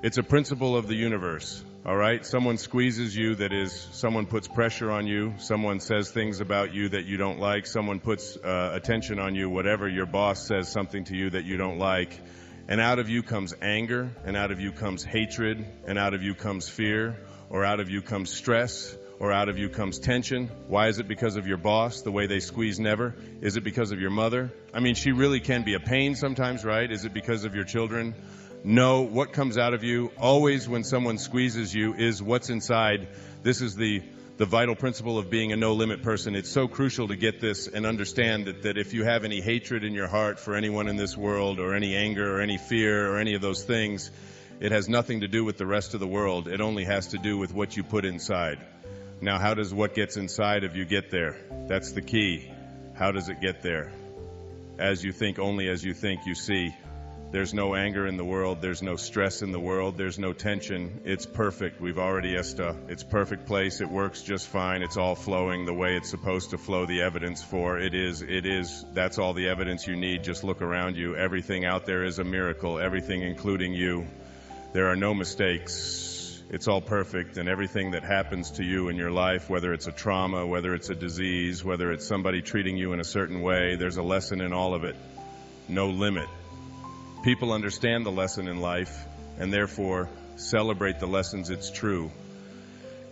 It's a principle of the universe, all right? Someone squeezes you, that is, someone puts pressure on you, someone says things about you that you don't like, someone puts attention on you, whatever, your boss says something to you that you don't like, and out of you comes anger, and out of you comes hatred, and out of you comes fear, or out of you comes stress, or out of you comes tension. Why is it? Because of your boss, the way they squeeze never? Is it because of your mother? I mean, she really can be a pain sometimes, right? Is it because of your children? No, what comes out of you always when someone squeezes you is what's inside. This is the vital principle of being a no-limit person. It's so crucial to get this and understand that if you have any hatred in your heart for anyone in this world, or any anger or any fear or any of those things, it has nothing to do with the rest of the world. It only has to do with what you put inside. Now, how does what gets inside of you get there? That's the key. How does it get there? As you think, only as you think, you see. There's no anger in the world. There's no stress in the world. There's no tension. It's perfect. We've already it's perfect place. It works just fine. It's all flowing the way it's supposed to flow. The evidence for it is. That's all the evidence you need. Just look around you. Everything out there is a miracle. Everything, including you. There are no mistakes. It's all perfect, and everything that happens to you in your life, whether it's a trauma, whether it's a disease, whether it's somebody treating you in a certain way, there's a lesson in all of it. No limit. People understand the lesson in life and therefore celebrate the lessons. It's true.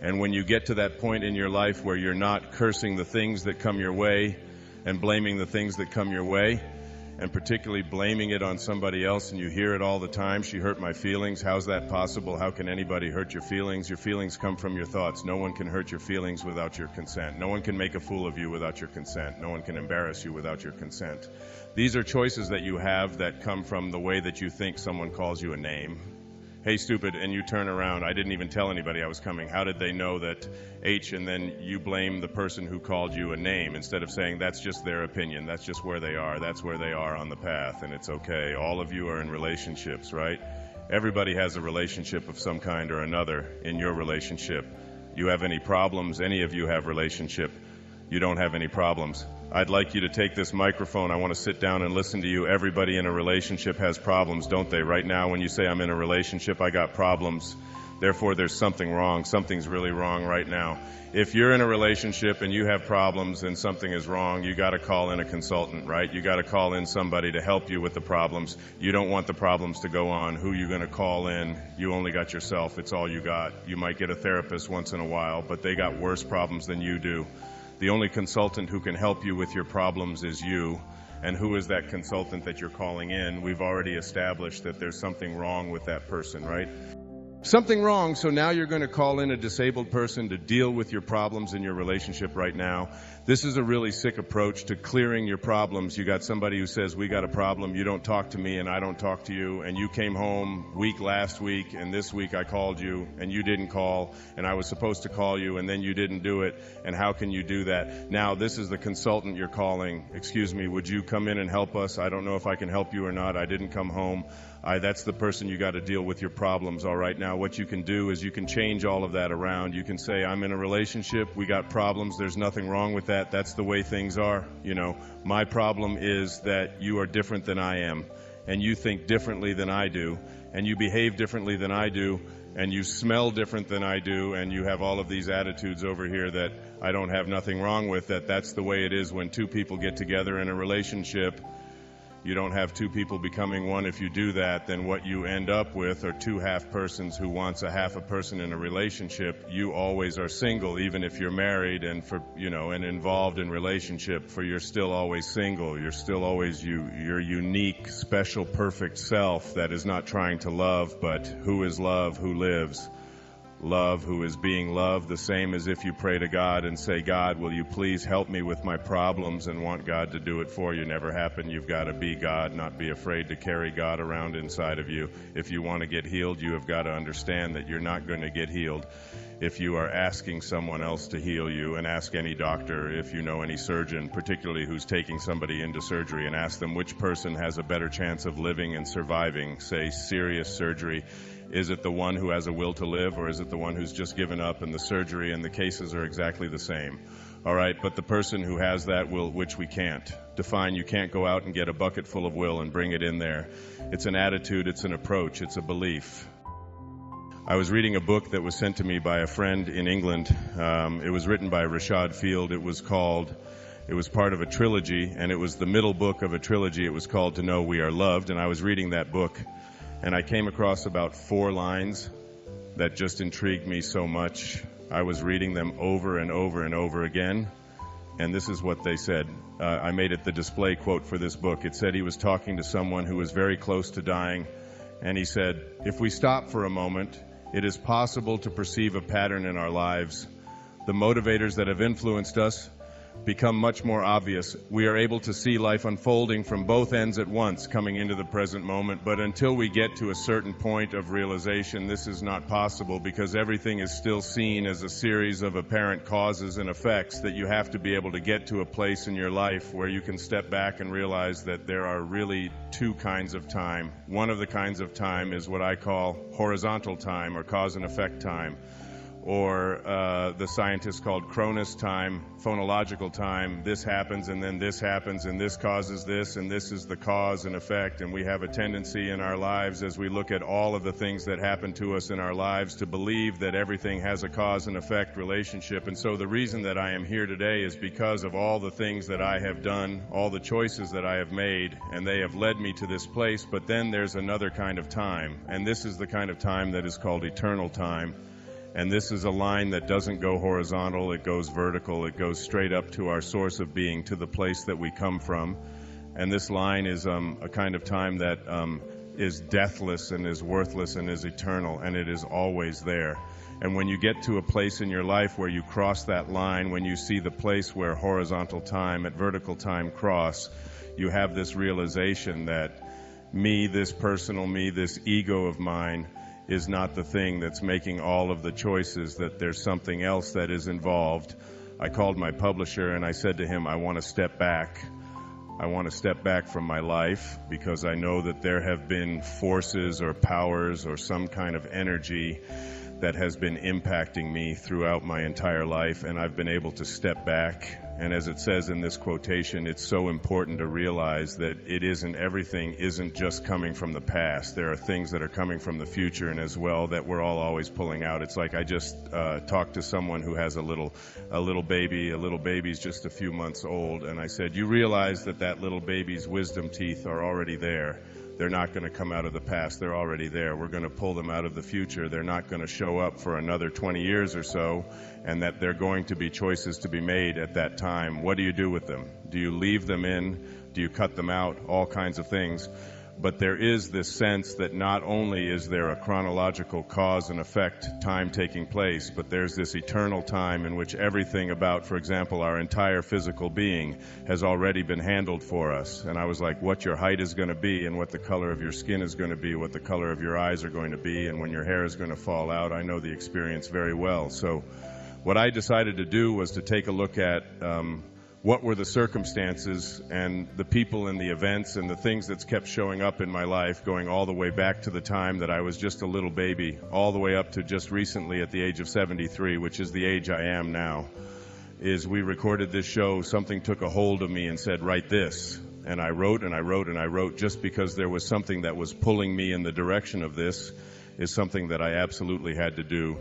And when you get to that point in your life where you're not cursing the things that come your way and blaming the things that come your way, and particularly blaming it on somebody else, and you hear it all the time, she hurt my feelings. How's that possible? How can anybody hurt your feelings? Your feelings come from your thoughts. No one can hurt your feelings without your consent. No one can make a fool of you without your consent. No one can embarrass you without your consent. These are choices that you have that come from the way that you think someone calls you a name. Hey, stupid, and you turn around. I didn't even tell anybody I was coming. How did they know that H, and then you blame the person who called you a name instead of saying that's just their opinion, that's just where they are, that's where they are on the path, and it's okay. All of you are in relationships, right? Everybody has a relationship of some kind or another in your relationship. You have any problems? Any of you have relationship. You don't have any problems. I'd like you to take this microphone. I want to sit down and listen to you. Everybody in a relationship has problems, don't they? Right now, when you say I'm in a relationship, I got problems. Therefore, there's something wrong. Something's really wrong right now. If you're in a relationship and you have problems and something is wrong, you got to call in a consultant, right? You got to call in somebody to help you with the problems. You don't want the problems to go on. Who you going to call in? You only got yourself. It's all you got. You might get a therapist once in a while, but they got worse problems than you do. The only consultant who can help you with your problems is you. And who is that consultant that you're calling in? We've already established that there's something wrong with that person, right? Something wrong, so now you're going to call in a disabled person to deal with your problems in your relationship right now. This is a really sick approach to clearing your problems. You got somebody who says, we got a problem, you don't talk to me and I don't talk to you, and you came home week last week and this week I called you and you didn't call, and I was supposed to call you and then you didn't do it, and how can you do that? Now this is the consultant you're calling. Excuse me, would you come in and help us? I don't know if I can help you or not. I didn't come home. That's the person you got to deal with your problems. All right, now what you can do is you can change all of that around. You can say, I'm in a relationship, we got problems, there's nothing wrong with that. That's the way things are. You know, my problem is that you are different than I am, and you think differently than I do, and you behave differently than I do, and you smell different than I do, and you have all of these attitudes over here that I don't have nothing wrong with. That's the way it is when two people get together in a relationship. You don't have two people becoming one. If you do that, then what you end up with are two half persons who wants a half a person in a relationship. You always are single, even if you're married and and involved in relationship, for you're still always single. You're still always your unique, special, perfect self that is not trying to love, but who is love, who lives. Love, who is being loved, the same as if you pray to God and say, God, will you please help me with my problems, and want God to do it for you. Never happen. You've got to be God, not be afraid to carry God around inside of you. If you want to get healed, you have got to understand that you're not going to get healed if you are asking someone else to heal you. And ask any doctor, if you know any surgeon, particularly who's taking somebody into surgery, and ask them which person has a better chance of living and surviving, say, serious surgery. Is it the one who has a will to live, or is it the one who's just given up, and the surgery and the cases are exactly the same? All right, but the person who has that will, which we can't define, you can't go out and get a bucket full of will and bring it in there. It's an attitude, it's an approach, it's a belief. I was reading a book that was sent to me by a friend in England. It was written by Rashad Field. It was part of a trilogy, and it was the middle book of a trilogy. It was called To Know We Are Loved, and I was reading that book, and I came across about 4 lines that just intrigued me so much. I was reading them over and over and over again, and this is what they said. I made it the display quote for this book. It said he was talking to someone who was very close to dying, and he said, "If we stop for a moment, it is possible to perceive a pattern in our lives. The motivators that have influenced us become much more obvious. We are able to see life unfolding from both ends at once, coming into the present moment. But until we get to a certain point of realization, this is not possible because everything is still seen as a series of apparent causes and effects, that you have to be able to get to a place in your life where you can step back and realize that there are really 2 kinds of time. One of the kinds of time is what I call horizontal time, or cause and effect time, or the scientists called Cronus time, phonological time. This happens and then this happens and this causes this, and this is the cause and effect. And we have a tendency in our lives, as we look at all of the things that happen to us in our lives, to believe that everything has a cause and effect relationship. And so the reason that I am here today is because of all the things that I have done, all the choices that I have made, and they have led me to this place. But then there's another kind of time, and this is the kind of time that is called eternal time. And this is a line that doesn't go horizontal, it goes vertical, it goes straight up to our source of being, to the place that we come from. And this line is a kind of time that is deathless and is worthless and is eternal, and it is always there. And when you get to a place in your life where you cross that line, when you see the place where horizontal time and vertical time cross, you have this realization that me, this personal me, this ego of mine, is not the thing that's making all of the choices, that there's something else that is involved. I called my publisher and I said to him, I want to step back. I want to step back from my life because I know that there have been forces or powers or some kind of energy that has been impacting me throughout my entire life, and I've been able to step back. And as it says in this quotation, it's so important to realize that everything isn't just coming from the past. There are things that are coming from the future, and as well, that we're all always pulling out. It's like I just talked to someone who has a little baby. A little baby's just a few months old, and I said, you realize that little baby's wisdom teeth are already there. They're not going to come out of the past. They're already there. We're going to pull them out of the future. They're not going to show up for another 20 years or so, and that there are going to be choices to be made at that time. What do you do with them? Do you leave them in? Do you cut them out? All kinds of things. But there is this sense that not only is there a chronological cause and effect time taking place, but there's this eternal time in which everything about, for example, our entire physical being has already been handled for us. And I was like, what your height is going to be, and what the color of your skin is going to be, what the color of your eyes are going to be, and when your hair is going to fall out. I know the experience very well. So what I decided to do was to take a look at what were the circumstances and the people and the events and the things that's kept showing up in my life, going all the way back to the time that I was just a little baby, all the way up to just recently at the age of 73, which is the age I am now. Is we recorded this show, something took a hold of me and said, write this. And I wrote and I wrote and I wrote, just because there was something that was pulling me in the direction of this, is something that I absolutely had to do.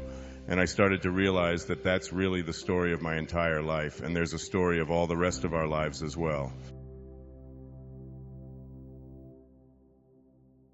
And I started to realize that that's really the story of my entire life, and there's a story of all the rest of our lives as well.